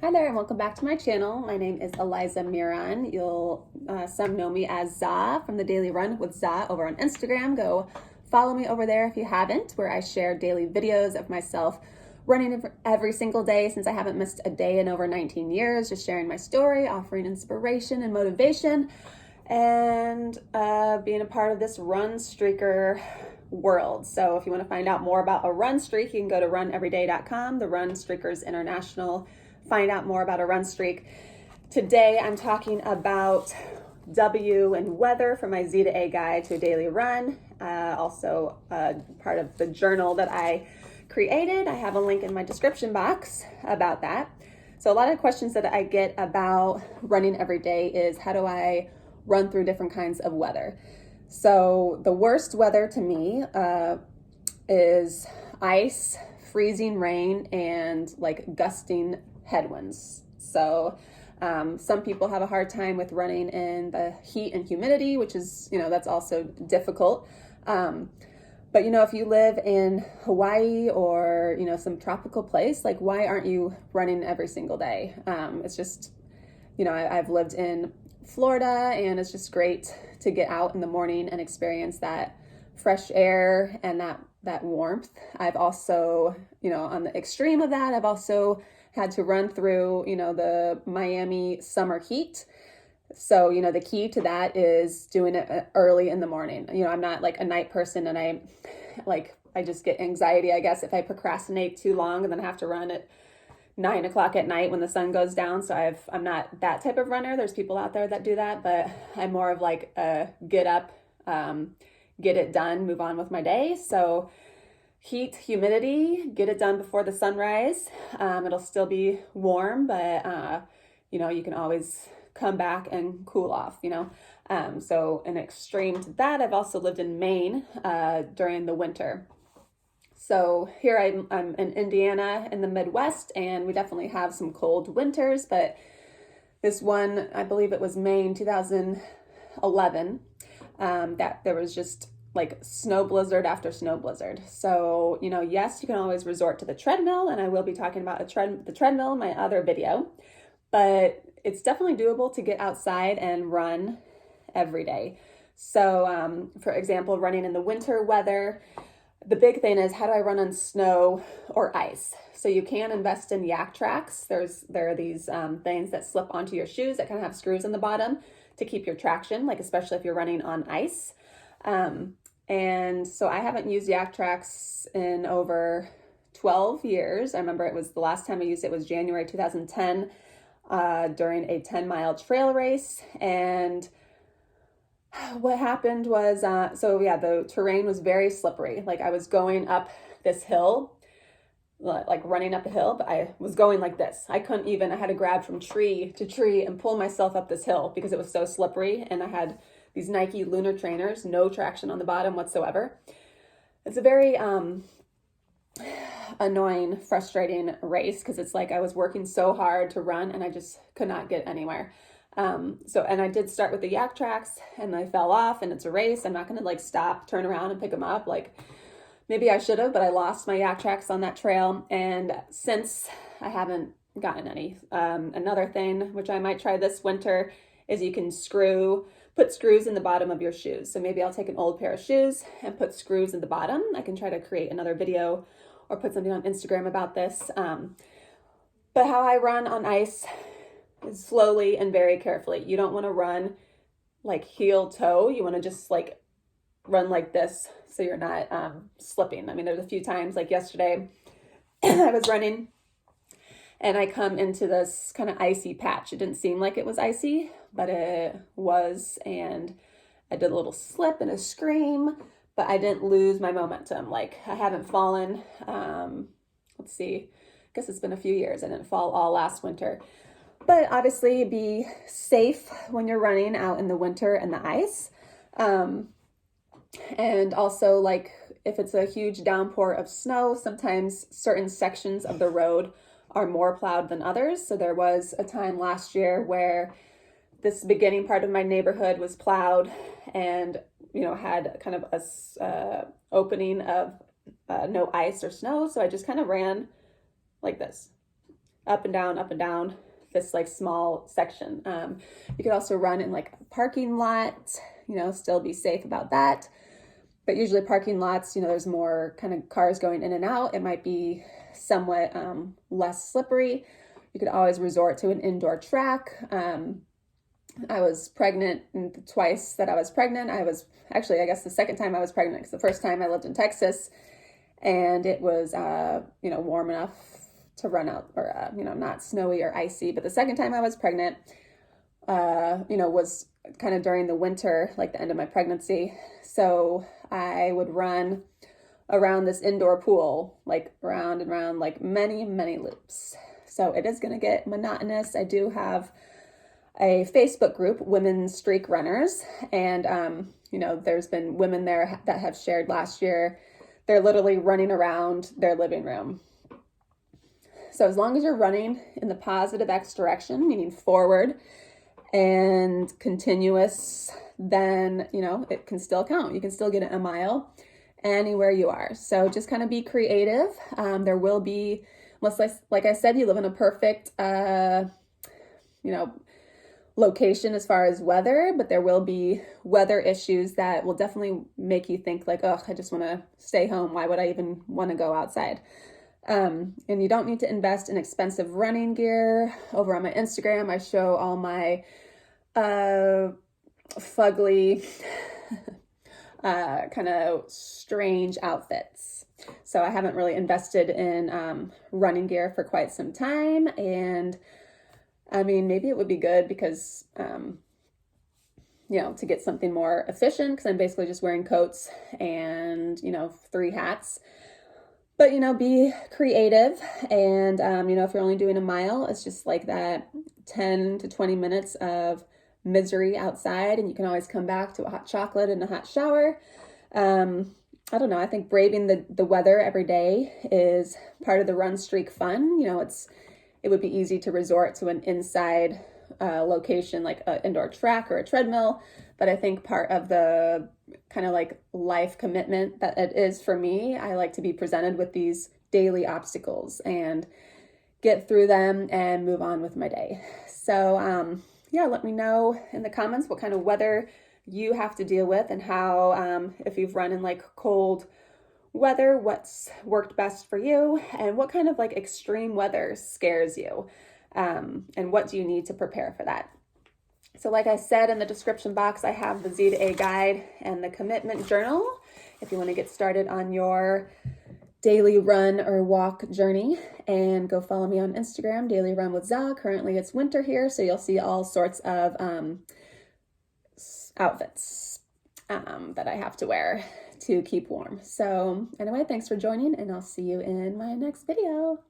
Hi there and welcome back to my channel. My name is Eliza Miron. You'll some know me as Za from the Daily Run with Za over on Instagram. Go follow me over there if you haven't, where I share daily videos of myself running every single day since I haven't missed a day in over 19 years, just sharing my story, offering inspiration and motivation, and being a part of this run streaker world. So if you want to find out more about a run streak, you can go to runeveryday.com, the Run Streakers International. Find out more about a run streak. Today I'm talking about W and weather for my Z to A guide to a daily run. Also part of the journal that I created. I have a link in my description box about that. So a lot of questions that I get about running every day is, how do I run through different kinds of weather? So the worst weather to me is ice, freezing rain, and like gusting headwinds. So some people have a hard time with running in the heat and humidity, which is, that's also difficult. But if you live in Hawaii or, some tropical place, like, why aren't you running every single day? It's just, I've lived in Florida, and it's just great to get out in the morning and experience that fresh air and that warmth. I've also, on the extreme of that, I've also had to run through, the Miami summer heat. So, the key to that is doing it early in the morning. I'm not like a night person, and I just get anxiety, I guess, if I procrastinate too long and then I have to run at 9 o'clock at night when the sun goes down. So I'm not that type of runner. There's people out there that do that, but I'm more of like a get up, get it done, move on with my day. So heat, humidity, get it done before the sunrise. It'll still be warm, but you can always come back and cool off, So an extreme to that, I've also lived in Maine during the winter. So here I'm in Indiana in the Midwest, and we definitely have some cold winters, but this one, I believe it was Maine 2011, that there was just like snow blizzard after snow blizzard. So, yes, you can always resort to the treadmill, and I will be talking about the treadmill in my other video, but it's definitely doable to get outside and run every day. So, for example, running in the winter weather, the big thing is, how do I run on snow or ice? So you can invest in yak tracks. There are these things that slip onto your shoes that kind of have screws in the bottom to keep your traction, like especially if you're running on ice. And so I haven't used yak tracks in over 12 years. I remember the last time I used it was January 2010 during a 10-mile trail race. And what happened was, the terrain was very slippery. Like, I was going up this hill, like running up a hill, but I was going like this. I had to grab from tree to tree and pull myself up this hill because it was so slippery. And I had these Nike Lunar trainers, no traction on the bottom whatsoever. It's a very annoying, frustrating race because it's like I was working so hard to run and I just could not get anywhere. And I did start with the yak tracks and I fell off, and it's a race. I'm not going to like stop, turn around and pick them up. Like, maybe I should have, but I lost my yak tracks on that trail. And since I haven't gotten any. Another thing, which I might try this winter, is you can put screws in the bottom of your shoes. So maybe I'll take an old pair of shoes and put screws in the bottom. I can try to create another video or put something on Instagram about this. But how I run on ice, slowly and very carefully. You don't want to run like heel toe. You want to just like run like this so you're not slipping. I mean, there's a few times, like yesterday, I was running and I come into this kind of icy patch. It didn't seem like it was icy, but it was, and I did a little slip and a scream, but I didn't lose my momentum. Like, I haven't fallen. Let's see, I guess it's been a few years. I didn't fall all last winter. But obviously be safe when you're running out in the winter and the ice. And also, like, if it's a huge downpour of snow, sometimes certain sections of the road are more plowed than others. So there was a time last year where this beginning part of my neighborhood was plowed and, had kind of a opening of no ice or snow. So I just kind of ran like this. up and down this like small section. You could also run in like a parking lot, still be safe about that. But usually parking lots, there's more kind of cars going in and out. It might be somewhat less slippery. You could always resort to an indoor track. I was pregnant, and twice that I was pregnant, I guess the second time I was pregnant, because the first time I lived in Texas, and it was, warm enough to run out, or, not snowy or icy. But the second time I was pregnant, was kind of during the winter, like the end of my pregnancy. So I would run around this indoor pool, like round and round, like many, many loops. So it is going to get monotonous. I do have a Facebook group, Women Streak Runners, and there's been women there that have shared last year. They're literally running around their living room. So as long as you're running in the positive X direction, meaning forward and continuous, then it can still count. You can still get a mile anywhere you are. So just kind of be creative. There will be, unless, like I said, you live in a perfect location as far as weather, but there will be weather issues that will definitely make you think like, oh, I just want to stay home. Why would I even want to go outside? And you don't need to invest in expensive running gear. Over on my Instagram, I show all my fugly, kind of strange outfits. So I haven't really invested in running gear for quite some time. And I mean, maybe it would be good because, to get something more efficient, because I'm basically just wearing coats and, 3 hats. But, be creative. And, if you're only doing a mile, it's just like that 10 to 20 minutes of misery outside. And you can always come back to a hot chocolate and a hot shower. I don't know. I think braving the weather every day is part of the run streak fun. It would be easy to resort to an inside location like an indoor track or a treadmill. But I think part of the kind of like life commitment that it is for me, I like to be presented with these daily obstacles and get through them and move on with my day. So let me know in the comments what kind of weather you have to deal with, and how, if you've run in like cold weather, what's worked best for you, and what kind of like extreme weather scares you, and what do you need to prepare for that. So like I said, in the description box, I have the Z to A guide and the commitment journal if you want to get started on your daily run or walk journey. And go follow me on Instagram, Daily Run with Za. Currently it's winter here, so you'll see all sorts of outfits that I have to wear to keep warm. So anyway, thanks for joining, and I'll see you in my next video.